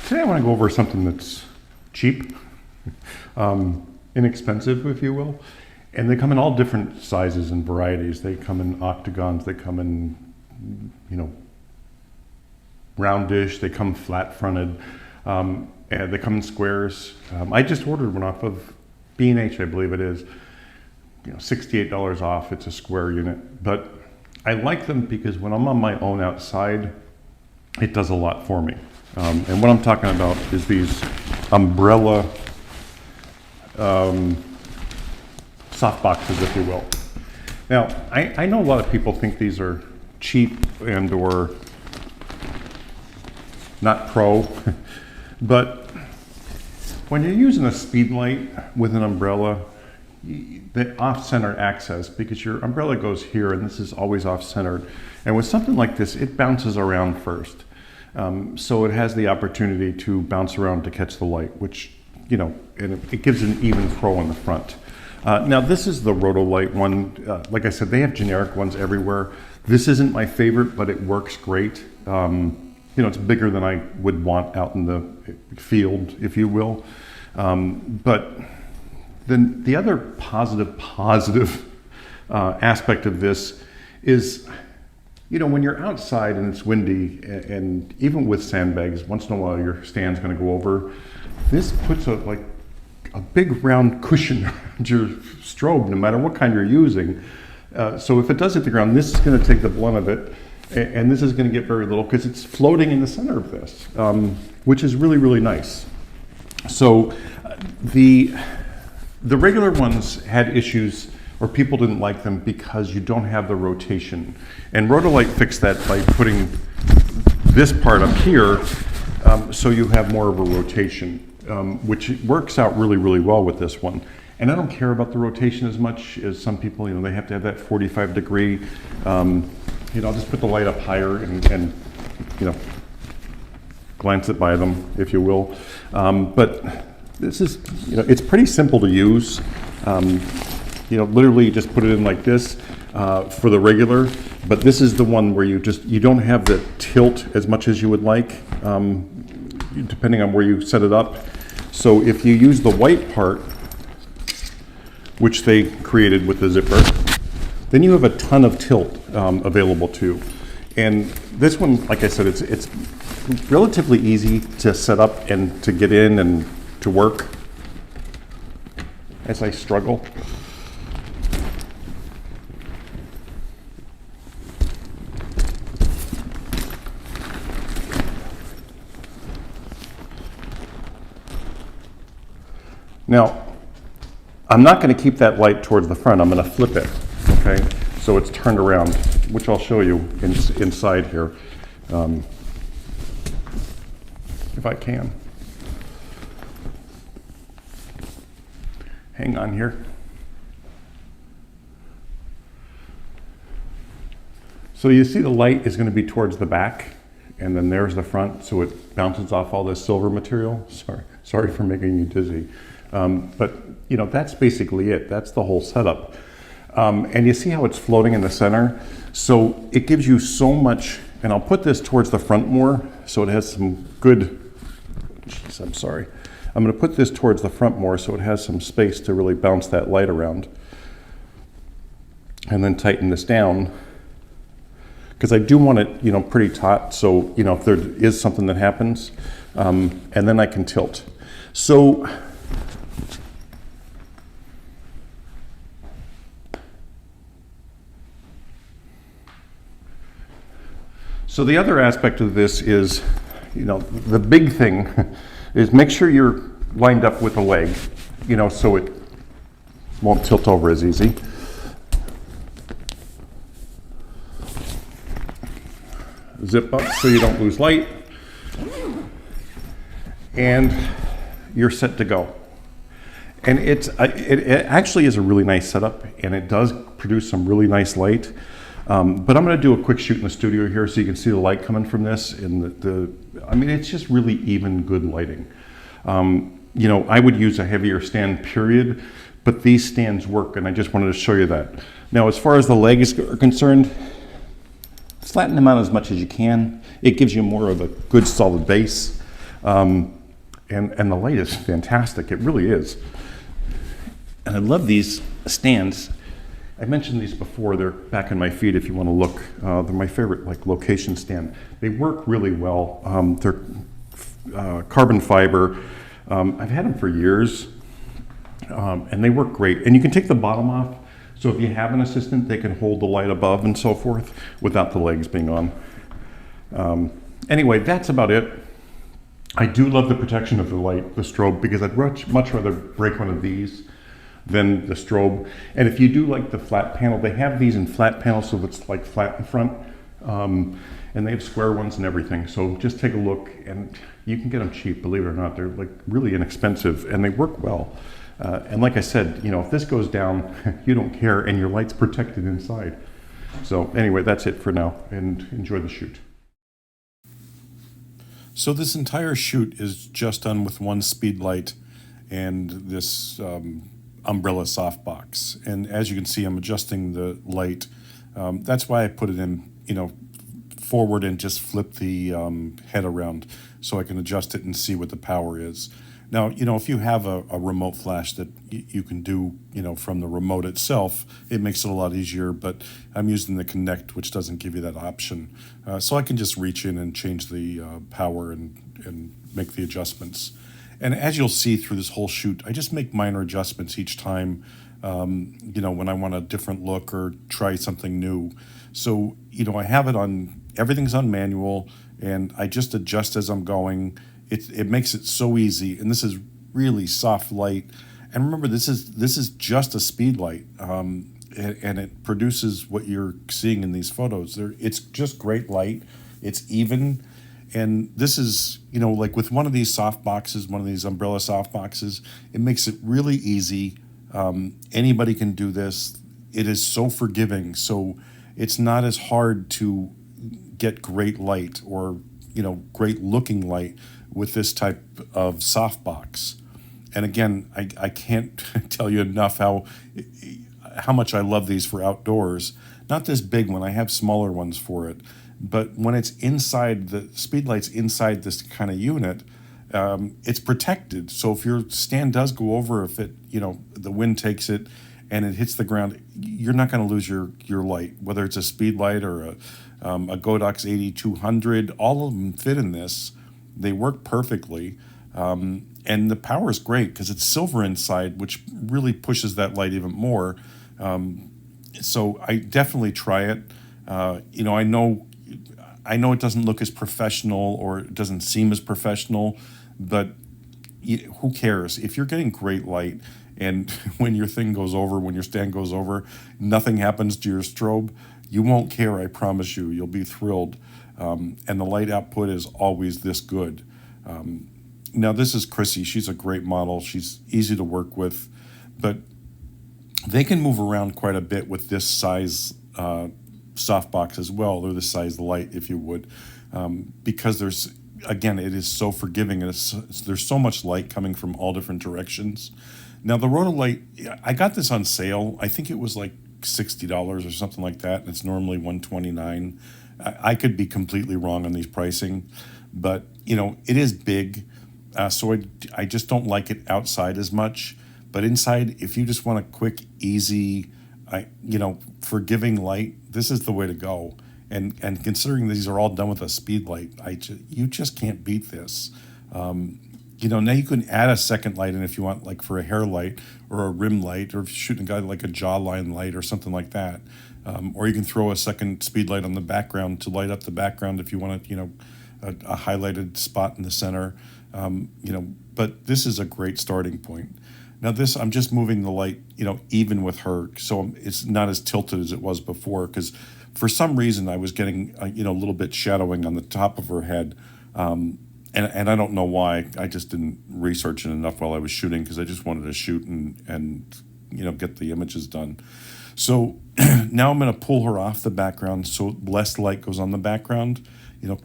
Today I want to go over something that's cheap, inexpensive, if you will. And they come in all different sizes and varieties. They come in octagons, they come in, roundish, they come flat-fronted, and they come in squares. I just ordered one off of B&H, I believe it is. $68 off, it's a square unit. But I like them because when I'm on my own outside, it does a lot for me. And what I'm talking about is these umbrella soft boxes, if you will. Now, I know a lot of people think these are cheap and or not pro, but when you're using a speedlight with an umbrella, the off-center access, because your umbrella goes here and this is always off-centered. And with something like this, it bounces around first. So it has the opportunity to bounce around to catch the light, which, and it gives an even throw in the front. Now this is the Rotolight one. Like I said, they have generic ones everywhere. This isn't my favorite, but it works great. It's bigger than I would want out in the field, if you will. But then the other positive aspect of this is, when you're outside and it's windy, and even with sandbags, once in a while your stand's going to go over. This puts a big round cushion around your strobe, no matter what kind you're using. So if it does hit the ground, this is going to take the blunt of it, and this is going to get very little because it's floating in the center of this, which is really, really nice. So the regular ones had issues, or people didn't like them because you don't have the rotation. And Rotolight fixed that by putting this part up here so you have more of a rotation, which works out really, really well with this one. And I don't care about the rotation as much as some people, they have to have that 45 degree. I'll just put the light up higher and glance it by them, if you will. But this is, it's pretty simple to use. Literally you just put it in like this for the regular, but this is the one where you don't have the tilt as much as you would like, depending on where you set it up. So if you use the white part, which they created with the zipper, then you have a ton of tilt available too. And this one, like I said, it's relatively easy to set up and to get in and to work as I struggle. Now, I'm not going to keep that light towards the front. I'm going to flip it, okay? So it's turned around, which I'll show you inside here, if I can. Hang on here. So you see the light is going to be towards the back, and then there's the front, so it bounces off all this silver material. Sorry for making you dizzy. But that's basically it. That's the whole setup. And you see how it's floating in the center? So it gives you so much, and I'll put this towards the front more, so it has some good, I'm going to put this towards the front more so it has some space to really bounce that light around. And then tighten this down, because I do want it, pretty taut, so, if there is something that happens, and then I can tilt. So the other aspect of this is, the big thing is make sure you're lined up with a leg, so it won't tilt over as easy. Zip up so you don't lose light, and you're set to go. And it actually is a really nice setup, and it does produce some really nice light. But I'm going to do a quick shoot in the studio here so you can see the light coming from this. And it's just really even good lighting. I would use a heavier stand, period, but these stands work, and I just wanted to show you that. Now, as far as the legs are concerned, flatten them out as much as you can. It gives you more of a good solid base. And the light is fantastic. It really is. And I love these stands. I mentioned these before. They're back in my feed if you want to look. They're my favorite location stand. They work really well. They're carbon fiber. I've had them for years, and they work great. And you can take the bottom off. So if you have an assistant, they can hold the light above and so forth without the legs being on. Anyway, that's about it. I do love the protection of the light, the strobe, because I'd much rather break one of these than the strobe. And if you do like the flat panel, they have these in flat panels, so it's like flat in front. And they have square ones and everything. So just take a look, and you can get them cheap, believe it or not. They're like really inexpensive, and they work well. And like I said, if this goes down, you don't care, and your light's protected inside. So anyway, that's it for now, and enjoy the shoot. So this entire shoot is just done with one speedlight and this umbrella softbox. And as you can see, I'm adjusting the light. That's why I put it in, forward and just flip the head around so I can adjust it and see what the power is. Now, if you have a remote flash that you can do, from the remote itself, it makes it a lot easier, but I'm using the Connect, which doesn't give you that option. So I can just reach in and change the power and make the adjustments. And as you'll see through this whole shoot, I just make minor adjustments each time, when I want a different look or try something new. So, I have it on, everything's on manual, and I just adjust as I'm going. It makes it so easy, and this is really soft light. And remember, this is just a speed light, and it produces what you're seeing in these photos. It's just great light. It's even, and this is, like with one of these soft boxes, one of these umbrella soft boxes, it makes it really easy. Anybody can do this. It is so forgiving, so it's not as hard to get great light or great looking light with this type of softbox. And again, I can't tell you enough how much I love these for outdoors. Not this big one, I have smaller ones for it. But when it's inside, the speedlight's inside this kind of unit, it's protected. So if your stand does go over, if it, the wind takes it and it hits the ground, you're not going to lose your light, whether it's a speedlight or a Godox 8200. All of them fit in this. They work perfectly, and the power is great because it's silver inside, which really pushes that light even more. So I definitely try it. I know it doesn't look as professional, or it doesn't seem as professional, but who cares? If you're getting great light, and when your stand goes over, nothing happens to your strobe, you won't care, I promise you. You'll be thrilled. And the light output is always this good. Now, this is Chrissy. She's a great model. She's easy to work with. But they can move around quite a bit with this size softbox as well, or this size light, if you would. Because it is so forgiving. And there's so much light coming from all different directions. Now, the Rotolight, I got this on sale. I think it was like $60 or something like that, and it's normally $129. I could be completely wrong on these pricing, but it is big, so I just don't like it outside as much. But inside, if you just want a quick, easy, forgiving light, this is the way to go. And considering these are all done with a speed light, you just can't beat this. Now you can add a second light in if you want, like for a hair light or a rim light, or if you're shooting a guy like a jawline light or something like that. Or you can throw a second speed light on the background to light up the background if you want a highlighted spot in the center. But this is a great starting point. Now I'm just moving the light, even with her, so it's not as tilted as it was before, because for some reason I was getting, a little bit shadowing on the top of her head. And I don't know why. I just didn't research it enough while I was shooting, because I just wanted to shoot and get the images done. So now I'm going to pull her off the background so less light goes on the background,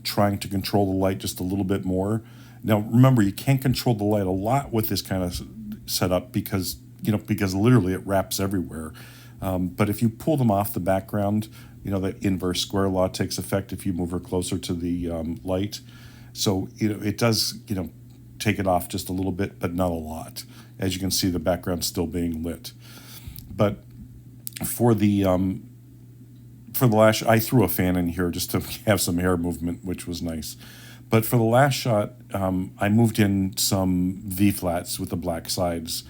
trying to control the light just a little bit more. Now, remember, you can't control the light a lot with this kind of setup because literally it wraps everywhere. But if you pull them off the background, the inverse square law takes effect if you move her closer to the light. So, it does, take it off just a little bit, but not a lot. As you can see, the background's still being lit. But for the lash, I threw a fan in here just to have some hair movement, which was nice. But for the last shot, I moved in some V-flats with the black sides.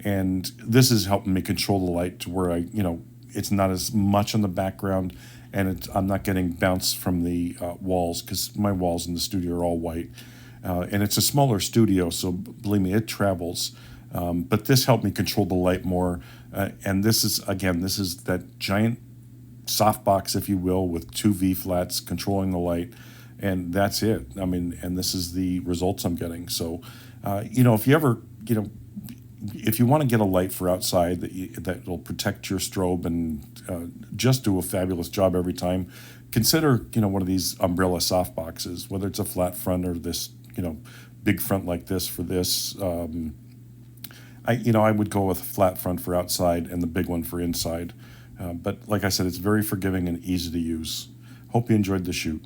And this is helping me control the light to where it's not as much on the background, and I'm not getting bounce from the walls, because my walls in the studio are all white. And it's a smaller studio, so believe me, it travels. But this helped me control the light more. And this is that giant softbox, if you will, with two V-flats controlling the light. And that's it. I mean, and this is the results I'm getting. So, if you ever, if you want to get a light for outside that will protect your strobe and just do a fabulous job every time, consider one of these umbrella soft boxes, whether it's a flat front or this big front like this for this. I would go with a flat front for outside and the big one for inside. But like I said, it's very forgiving and easy to use. Hope you enjoyed the shoot.